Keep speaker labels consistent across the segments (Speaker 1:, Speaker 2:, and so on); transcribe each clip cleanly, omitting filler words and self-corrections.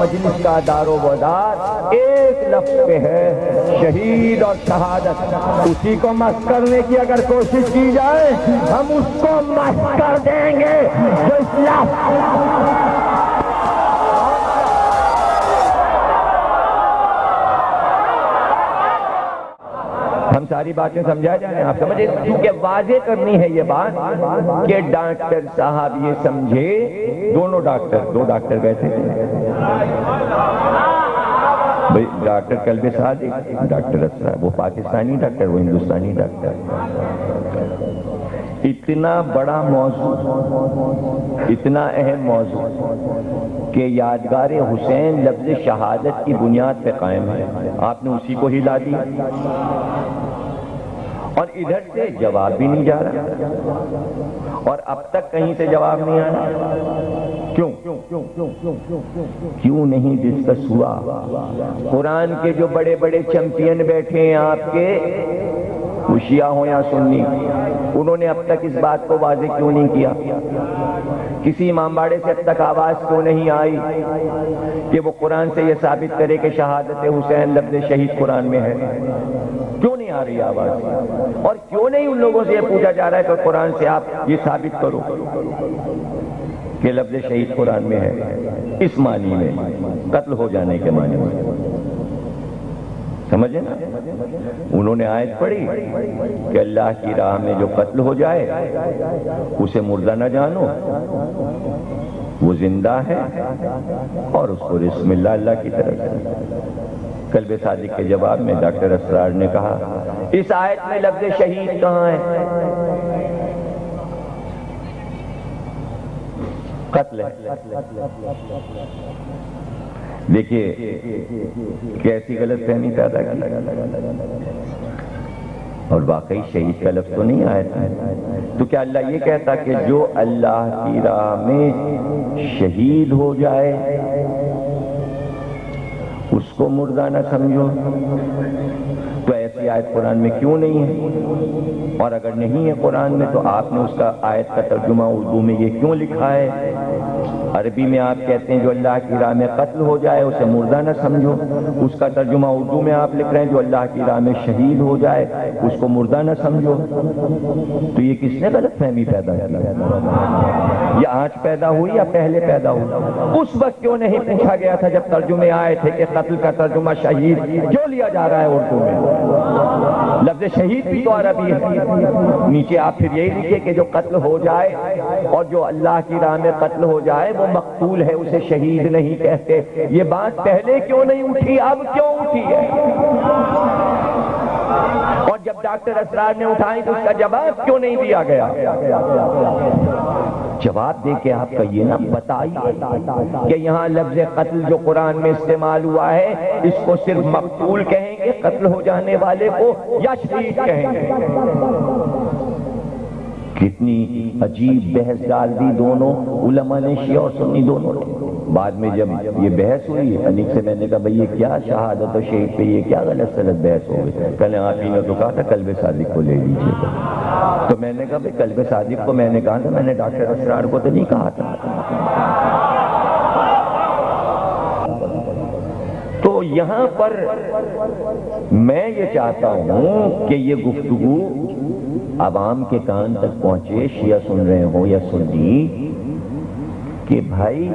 Speaker 1: مجلس کا دار و مدار ایک لفظ پہ ہے، شہید اور شہادت۔ اسی کو مست کرنے کی اگر کوشش کی جائے ہم اس کو مست کر دیں گے جو اس لفظ ہم ساری باتیں سمجھا جائیں آپ سمجھے، کیونکہ واضح کرنی ہے یہ بات کہ ڈاکٹر صاحب یہ سمجھے، دونوں ڈاکٹر، دو ڈاکٹر بیٹھے تھے بھئی، ڈاکٹر قلب صادق، ڈاکٹر اسرار، وہ پاکستانی ڈاکٹر، وہ ہندوستانی ڈاکٹر۔ اتنا بڑا موضوع، اتنا اہم موضوع کہ یادگار حسین لفظ شہادت کی بنیاد پہ قائم ہے، آپ نے اسی کو ہلا دیا اور ادھر سے جواب بھی نہیں جا رہا اور اب تک کہیں سے جواب نہیں آیا۔ کیوں نہیں ڈسکس ہوا؟ قرآن کے جو بڑے بڑے چیمپئن بیٹھے ہیں آپ کے، وہ شیعہ ہوں یا سنی، انہوں نے اب تک اس بات کو واضح کیوں نہیں کیا؟ کسی امام باڑے سے اب تک آواز کیوں نہیں آئی کہ وہ قرآن سے یہ ثابت کرے کہ شہادت حسین لفظ شہید قرآن میں ہے؟ کیوں نہیں آ رہی آواز؟ اور کیوں نہیں ان لوگوں سے یہ پوچھا جا رہا ہے کہ قرآن سے آپ یہ ثابت کرو کہ لفظ شہید قرآن میں ہے، اس معنی میں، قتل ہو جانے کے معنی میں؟ سمجھے نا؟ انہوں نے آیت پڑھی کہ اللہ کی راہ میں جو قتل ہو جائے اسے مردہ نہ جانو، وہ زندہ ہے اور اس کو بسم اللہ اللہ کی طرف سے۔ قلب صادق کے جواب میں ڈاکٹر اسرار نے کہا اس آیت میں لفظ شہید کہاں ہے؟ قتل ہے۔ دیکھیے کیسی غلط فہمی پیدا کی، اور واقعی شہید کا لفظ تو نہیں آیا تھا۔ تو کیا اللہ یہ کہتا کہ جو اللہ کی راہ میں شہید ہو جائے اس کو مردہ نہ سمجھو؟ تو ایسی آیت قرآن میں کیوں نہیں ہے؟ اور اگر نہیں ہے قرآن میں تو آپ نے اس کا آیت کا ترجمہ اردو میں یہ کیوں لکھا ہے؟ عربی میں آپ کہتے ہیں جو اللہ کی راہ میں قتل ہو جائے اسے مردہ نہ سمجھو، اس کا ترجمہ اردو میں آپ لکھ رہے ہیں جو اللہ کی راہ میں شہید ہو جائے اس کو مردہ نہ سمجھو۔ تو یہ کس نے غلط فہمی پیدا کی؟ یہ آج پیدا ہوئی یا پہلے پیدا ہوئی؟ اس وقت کیوں نہیں پوچھا گیا تھا جب ترجمے آئے تھے کہ قتل کا ترجمہ شہید کیوں لیا جا رہا ہے اردو میں؟ لفظ شہید بھی تو عربی ہے۔ نیچے آپ پھر یہی لکھیے کہ جو قتل ہو جائے اور جو اللہ کی راہ میں قتل ہو جائے وہ مقتول ہے، اسے شہید نہیں کہتے۔ یہ بات پہلے کیوں نہیں اٹھی، اب کیوں اٹھی ہے؟ اور جب ڈاکٹر اسرار نے اٹھائی تو اس کا جواب کیوں نہیں دیا گیا؟ جواب دے کے آپ کا یہ نہ بتائیے کہ یہاں لفظ قتل جو قرآن میں استعمال ہوا ہے اس کو صرف مقتول کہیں گے، قتل ہو جانے والے کو، یا شہید کہیں گے؟ کتنی عجیب بحث ڈال دی دونوں علماء نے، شیعہ اور سنی دونوں نے۔ بعد میں جب یہ بحث ہوئی انیک سے میں نے کہا بھئی یہ کیا شہادت و شہید پہ یہ کیا غلط سلط بحث ہو گئی؟ کہنے آپ ہی نے تو کہا تھا قلب صادق کو لے لیجیے، تو میں نے کہا بھئی قلب صادق کو میں نے کہا تھا، میں نے ڈاکٹر اسرار کو تو نہیں کہا تھا۔ تو یہاں پر میں یہ چاہتا ہوں کہ یہ گفتگو عوام کے کان تک پہنچے، شیعہ سن رہے ہوں یا سنی، کہ بھائی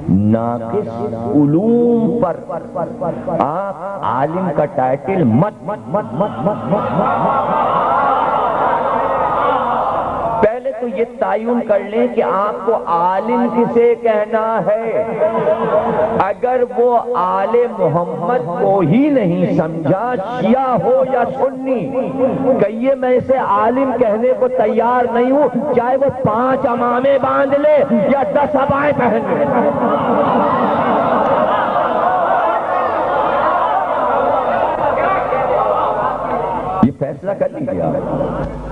Speaker 1: ناقص علوم پر آپ عالم کا ٹائٹل مت پہلے تو یہ تعین کر لیں کہ آپ کو عالم کسے کہنا ہے۔ اگر وہ آل محمد کو ہی نہیں سمجھا، شیعہ ہو یا سنی، کہیے میں اسے عالم کہنے کو تیار نہیں ہوں، چاہے وہ 5 عمامے باندھ لے یا 10 عبائیں پہن لے۔ یہ فیصلہ کر لیجیے آپ۔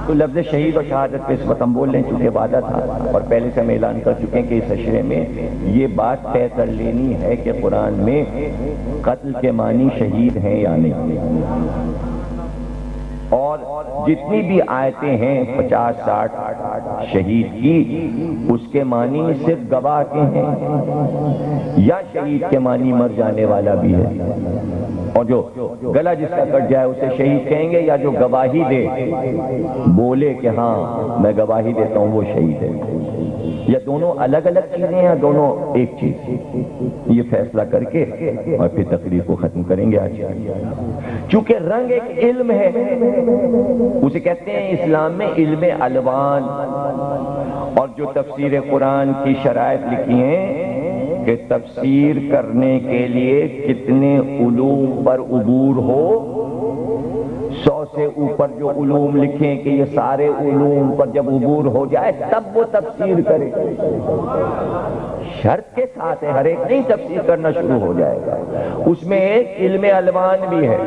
Speaker 1: تو لفظ شہید اور شہادت پہ اس وقت ہم بول رہے ہیں چونکہ وعدہ تھا اور پہلے سے ہم اعلان کر چکے ہیں کہ اس اشرے میں یہ بات طے کر لینی ہے کہ قرآن میں قتل کے معنی شہید ہیں یا نہیں۔ اور جتنی بھی آیتیں ہیں 50-60 شہید کی، اس کے معنی صرف گواہ کے ہیں، یا شہید کے معنی مر جانے والا بھی ہے، اور جو گلا جس کا کٹ جائے اسے شہید کہیں گے، یا جو گواہی دے بولے کہ ہاں میں گواہی دیتا ہوں وہ شہید ہے، یا دونوں الگ الگ چیزیں یا دونوں ایک چیز؟ یہ فیصلہ کر کے اور پھر تقریر کو ختم کریں گے آج۔ چونکہ رنگ ایک علم ہے، اسے کہتے ہیں اسلام میں علم الوان، اور جو تفسیر قرآن کی شرائط لکھی ہیں کہ تفسیر کرنے کے لیے کتنے علوم پر عبور ہو، 100 سے اوپر جو علوم لکھیں کہ یہ سارے علوم پر جب عبور ہو جائے تب وہ تفسیر کرے، شرط کے ساتھ ہے، ہر ایک نہیں تفسیر کرنا شروع ہو جائے گا۔ اس میں ایک علم الوان بھی ہے،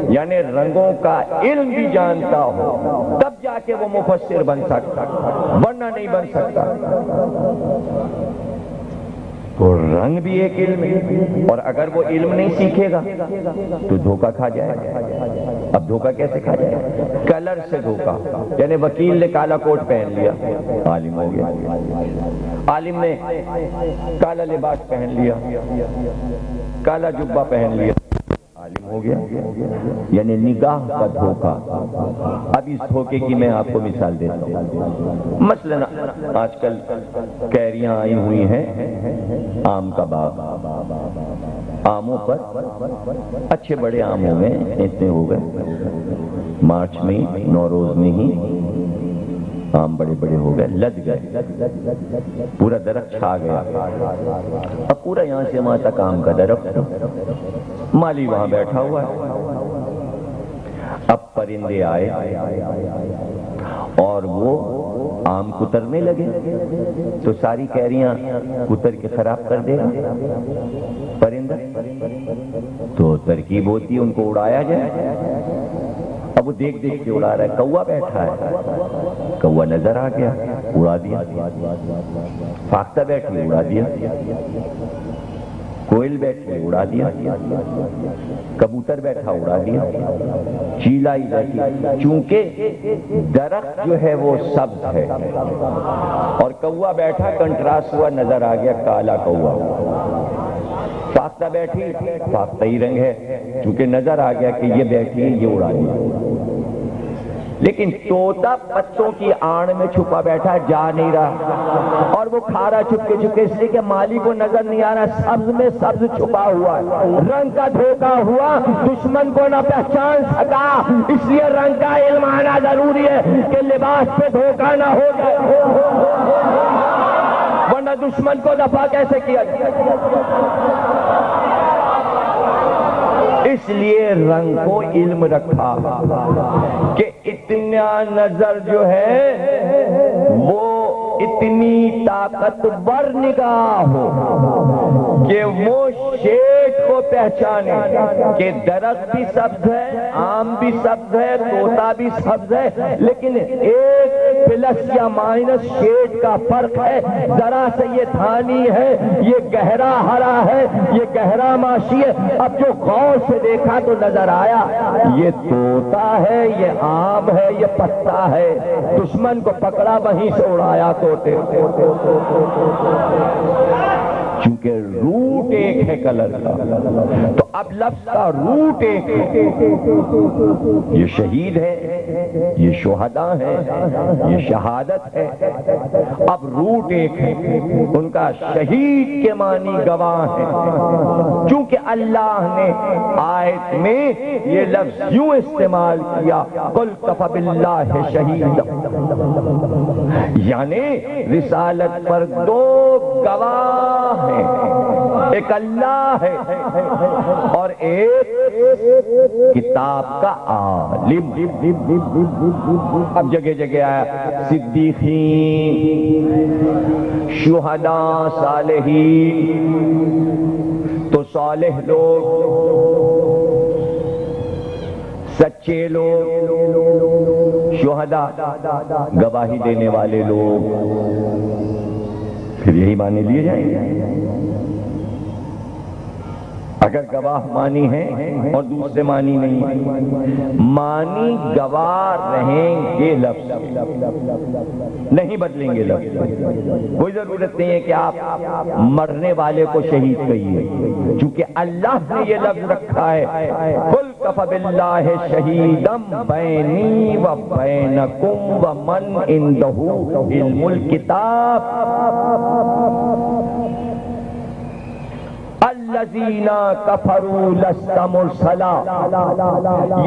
Speaker 1: یعنی رنگوں کا علم بھی جانتا ہو تب جا کے وہ مفسر بن سکتا، ورنہ نہیں بن سکتا۔ تو رنگ بھی ایک علم ہے، اور اگر وہ علم نہیں سیکھے گا تو دھوکہ کھا جائے گا۔ اب دھوکہ کیسے کھا جائے گا؟ کلر سے دھوکہ، یعنی وکیل نے کالا کوٹ پہن لیا، عالم ہو گیا، عالم نے کالا لباس پہن لیا، کالا جبہ پہن لیا، عالم ہو گیا، یعنی نگاہ کا دھوکہ۔ اب اس دھوکے کی میں آپ کو مثال دیتا ہوں۔ مثلا آج کل کیریاں آئی ہوئی ہیں، آم کا باغ، آموں پر اچھے بڑے آم ہو گئے، اتنے ہو گئے، مارچ میں نوروز میں ہی آم بڑے بڑے ہو گئے، لد گئے، پورا درخت چھا گیا، اب پورا یہاں سے وہاں تک آم کا درخت، مالی وہاں بیٹھا ہوا ہے۔ اب پرندے آئے اور وہ آم کترنے لگے تو ساری کیریاں کتر کے خراب کر دے گا پرندہ، تو ترکیب ہوتی ہے ان کو اڑایا جائے۔ اب وہ دیکھ دیکھ کے اڑا رہا ہے، کوا بیٹھا ہے، کوا نظر آ گیا، اڑا دیا، فاختہ بیٹھی اڑا دیا، کوئل بیٹھے اڑا دیا، کبوتر بیٹھا اڑا دیا، چیلا ہی بیٹھی، چونکہ درخت جو ہے وہ سبز ہے اور کوا بیٹھا کنٹراسٹ ہوا، نظر آ گیا کالا کوا۔ فاختہ بیٹھی، فاختہ ہی رنگ ہے، چونکہ نظر آ گیا کہ یہ بیٹھی ہے، یہ اڑا دیا۔ لیکن طوطا پتوں کی آڑ میں چھپا بیٹھا، جا نہیں رہا، اور وہ کھا رہا چھپکے چھپکے، اس لیے کہ مالی کو نظر نہیں آ رہا، سبز میں سبز چھپا ہوا ہے۔ رنگ کا دھوکہ ہوا، دشمن کو نہ پہچان سکا، اس لیے رنگ کا علم آنا ضروری ہے کہ لباس پہ دھوکہ نہ ہو جائے، ورنہ دشمن کو دفع کیسے کیا جائے۔ اس لیے رنگ کو علم رکھا کہ اتنا نظر جو ہے وہ اتنی طاقتور نگاہ ہو کہ وہ شیڈ کو پہچانے کہ درخت بھی سبز ہے، آم بھی سبز ہے، طوطا بھی سبز ہے، لیکن ایک پلس یا مائنس شیڈ کا فرق ہے، ذرا سے یہ دھانی ہے، یہ گہرا ہرا ہے، یہ گہرا ماشی ہے۔ اب جو غور سے دیکھا تو نظر آیا یہ طوطا ہے، یہ آم ہے، یہ پتا ہے، دشمن کو پکڑا وہیں سے اڑایا طوطے، چونکہ روٹ ایک ہے کلر کا، تو اب لفظ کا روٹ ایک ہے، یہ شہید ہے، یہ شہداء ہے، یہ شہادت ہے، اب روٹ ایک ہے، ان کا شہید کے معنی گواہ ہے، چونکہ اللہ نے آیت میں یہ لفظ یوں استعمال کیا، قل کفی باللہ شہیدا، یعنی رسالت پر دو گواہ ہیں، ایک اللہ ہے اور ایک کتاب کا عالم۔ اب جگہ جگہ آیا صدیقین، شہداء، صالحین، تو صالح لوگ، سچے لوگ، شہداء گواہی دینے والے لوگ، پھر یہی معنی لیے جائیں گے۔ اگر گواہ مانی ہیں اور دوسرے مانی نہیں ہیں، مانی گواہ رہیں گے، لفظ نہیں بدلیں گے لفظ. کوئی ضرورت نہیں ہے کہ آپ مرنے والے کو شہید کہیے، چونکہ اللہ نے یہ لفظ رکھا ہے، قل کفی باللہ شہیدا بینی و بینکم ومن عندہ علم الکتاب الذین کفروا لست مرسلا.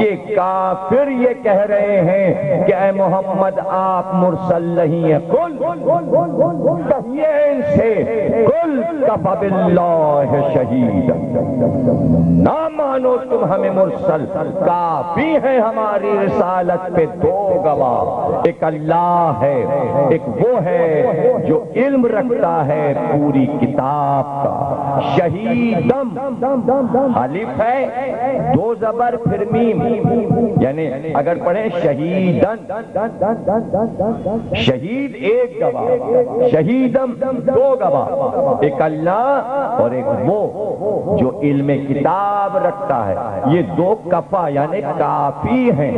Speaker 1: یہ کافر یہ کہہ رہے ہیں کہ اے محمد آپ مرسل نہیں ہیں. قل کہیے ان سے، قل کفی باللہ شہیدا، نہ مانو تم ہمیں مرسل، کافی ہے ہماری رسالت پہ دو گواہ، ایک اللہ ہے، ایک وہ ہے جو علم رکھتا ہے پوری کتاب کا. شہیدم الف ہے، دو زبر پھر میم، یعنی اگر پڑھیں شہیدن، شہید ایک گواہ، شہیدم دو گواہ، ایک اللہ اور ایک وہ جو علم کتاب رکھتا ہے. یہ دو کفا یعنی کافی ہیں.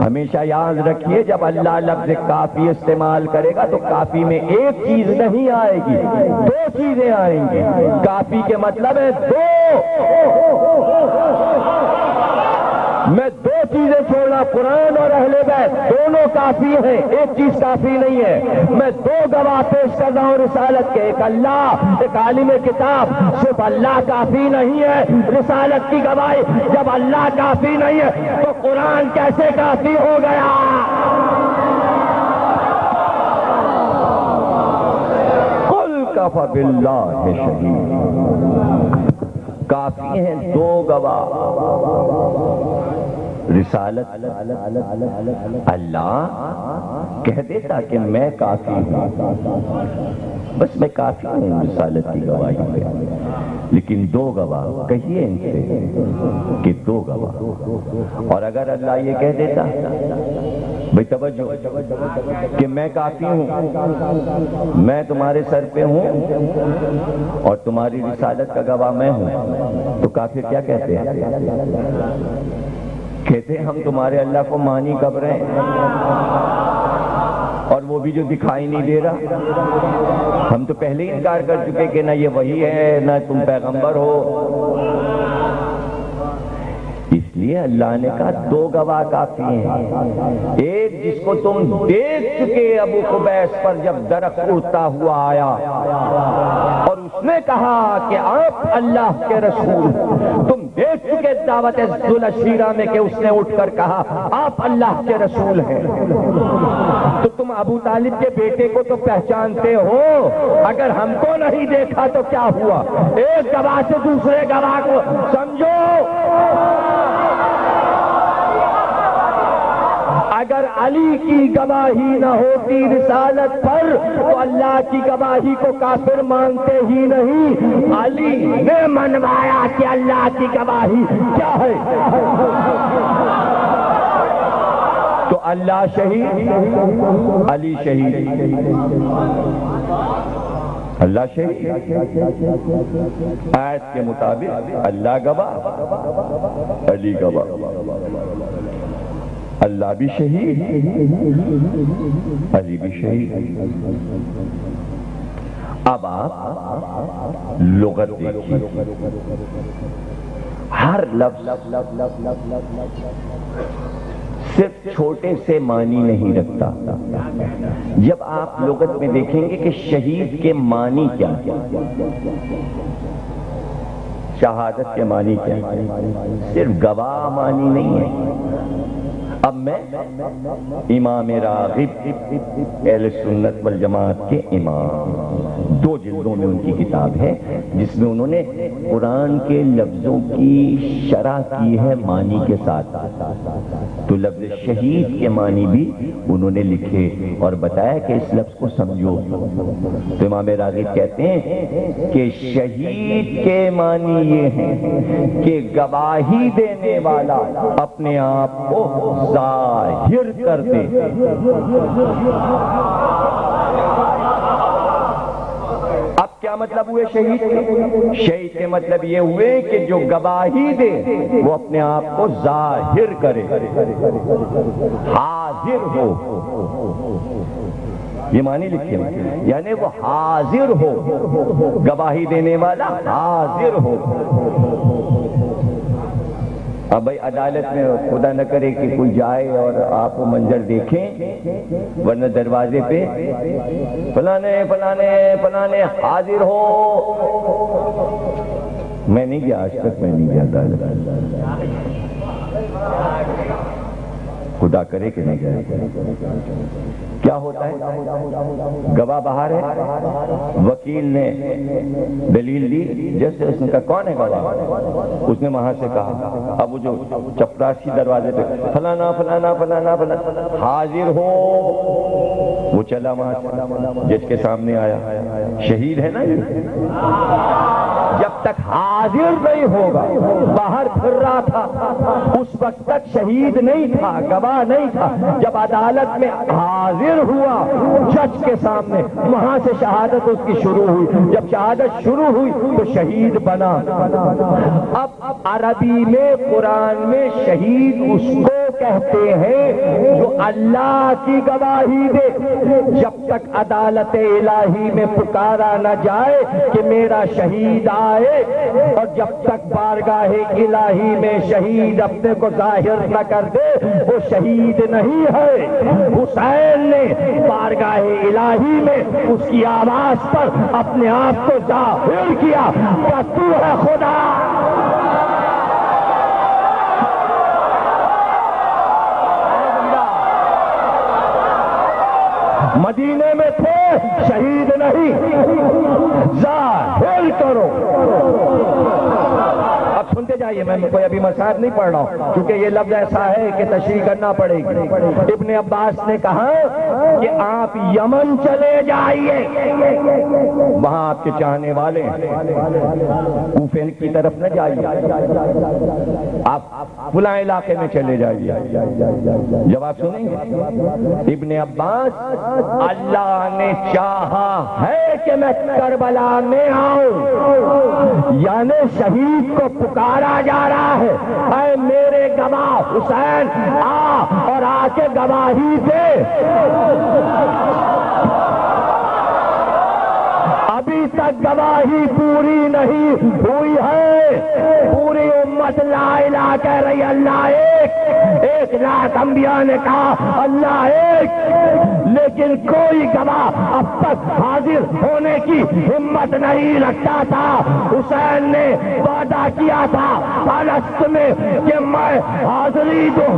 Speaker 1: ہمیشہ یاد رکھیے جب اللہ لفظ کافی استعمال کرے گا تو کافی میں ایک چیز نہیں آئے گی، دو چیزیں آئیں گی. کافی کے مطلب ہے دو، میں دو چیزیں چھوڑنا، قرآن اور اہل بیت دونوں کافی ہیں، ایک چیز کافی نہیں ہے. میں دو گواہ پیش کر رہا ہوں رسالت کے، ایک اللہ، ایک عالم کتاب. صرف اللہ کافی نہیں ہے رسالت کی گواہی. جب اللہ کافی نہیں ہے تو قرآن کیسے کافی ہو گیا؟ قل کفی باللہ شہید، کافی ہیں دو گواہ. رسالت اللہ کہہ دیتا کہ میں کافی ہوں، بس میں کافی ہوں رسالت کی گواہی پہ. لیکن دو گواہ کہیے ان سے کہ دو گواہ. اور اگر اللہ یہ کہہ دیتا بھئی توجہ کہ میں کافی ہوں، میں تمہارے سر پہ ہوں اور تمہاری رسالت کا گواہ میں ہوں، تو کافر کیا کہتے ہیں؟ کہتے ہیں ہم تمہارے اللہ کو مانی کب رہے ہیں، اور وہ بھی جو دکھائی نہیں دے رہا. ہم تو پہلے ہی انکار کر چکے کہ نہ یہ وہی ہے نہ تم پیغمبر ہو. اس لیے اللہ نے کہا دو گواہ کافی ہیں. ایک جس کو تم دیکھ چکے ابو قبیس پر جب درخت اڑتا ہوا آیا اور اس نے کہا کہ آپ اللہ کے رسول. تم دیکھ چکے دعوت ذوالشیرہ میں کہ اس نے اٹھ کر کہا آپ اللہ کے رسول ہیں. تو تم ابو طالب کے بیٹے کو تو پہچانتے ہو، اگر ہم کو نہیں دیکھا تو کیا ہوا؟ ایک گواہ سے دوسرے گواہ کو سمجھو. اگر علی کی گواہی نہ ہوتی رسالت پر تو اللہ کی گواہی کو کافر مانتے ہی نہیں. علی نے منوایا کہ اللہ کی گواہی کیا ہے. تو اللہ شہید، علی شہید. اللہ شہید آیت کے مطابق، اللہ گواہ، علی گواہ. اللہ بھی شہید، علی بھی شہید. اب آپ لغت دیکھیے، ہر لفظ صرف چھوٹے سے معنی نہیں رکھتا. جب آپ لغت میں دیکھیں گے کہ شہید کے معنی کیا ہے، شہادت کے معنی کیا ہے، صرف گواہ معنی نہیں ہے. اب میں امام راغب اہل سنت والجماعت کے امام، 2 جلدوں میں ان کی کتاب ہے جس میں انہوں نے قرآن کے لفظوں کی شرح کی ہے معنی کے ساتھ. تو لفظ شہید کے معنی بھی انہوں نے لکھے اور بتایا کہ اس لفظ کو سمجھو. تو امام راغب کہتے ہیں کہ شہید کے معنی یہ ہیں کہ گواہی دینے والا اپنے آپ کو ظاہر کر دے. اب کیا کیا مطلب ہوئے شہید کے؟ شہید کے مطلب یہ ہوئے کہ جو گواہی دے وہ اپنے آپ کو ظاہر کرے، حاضر ہو، یہ معنی لکھے ہیں، یعنی وہ حاضر ہو، گواہی دینے والا حاضر ہو۔ اب بھائی عدالت میں خدا نہ کرے کہ کوئی جائے اور آپ وہ منظر دیکھیں، ورنہ دروازے پہ فلانے فلانے فلانے حاضر ہو۔ میں نہیں گیا، آج تک میں نہیں گیا عدالت، خدا کرے کہ نہیں گیا۔ کیا ہوتا ہے؟ گواہ باہر ہے، وکیل نے دلیل دی، جیسے اس نے کہا کون ہے گواہ؟ اس نے وہاں سے کہا، اب وہ جو چپراسی دروازے پہ فلانا فلانا فلانا فلانا حاضر ہو، وہ چلا وہاں سے، جس کے سامنے آیا، شہید ہے نا۔ جب تک حاضر نہیں ہوگا، باہر پھر رہا تھا، اس وقت تک شہید نہیں تھا، گواہ نہیں تھا۔ جب عدالت میں حاضر ہوا جج کے سامنے، وہاں سے شہادت اس کی شروع ہوئی، جب شہادت شروع ہوئی تو شہید بنا۔ اب عربی میں قرآن میں شہید اس کو کہتے ہیں جو اللہ کی گواہی دے۔ جب تک عدالت الہی میں پکارا نہ جائے کہ میرا شہید آئے، اور جب تک بارگاہ الہی میں شہید اپنے کو ظاہر نہ کر دے، وہ شہید نہیں ہے۔ حسین نے بارگاہ الہی میں اس کی آواز پر اپنے آپ کو ظاہر کیا کہ تو ہے خدا۔ مدینے میں تھے، شہید نہیں، ظاہر کرو۔ اب سنتے جائیے، میں کوئی ابھی مسائل نہیں پڑھ رہا ہوں، کیونکہ یہ لفظ ایسا ہے کہ تشریح کرنا پڑے گی۔ ابن عباس نے کہا کہ آپ یمن چلے جائیے، وہاں آپ کے چاہنے والے کوفے کی طرف نہ جائیے، آپ فلاں علاقے میں چلے جائیے۔ جب آپ سنیں گے ابن عباس، اللہ نے چاہا ہے کہ میں کربلا میں آؤں، یعنی شہید کو پکارا جا رہا ہے، اے میرے گواہ حسین آ اور آ کے گواہی دے۔ ابھی تک گواہی پوری نہیں ہوئی ہے، پوری امت لا الہ کہہ رہی، اللہ ایک لاکھ انبیاء نے کہا اللہ ایک، لیکن کوئی گواہ اب تک حاضر ہونے کی ہمت نہیں رکھتا تھا۔ حسین نے وعدہ کیا تھا الست میں کہ میں حاضری دوں۔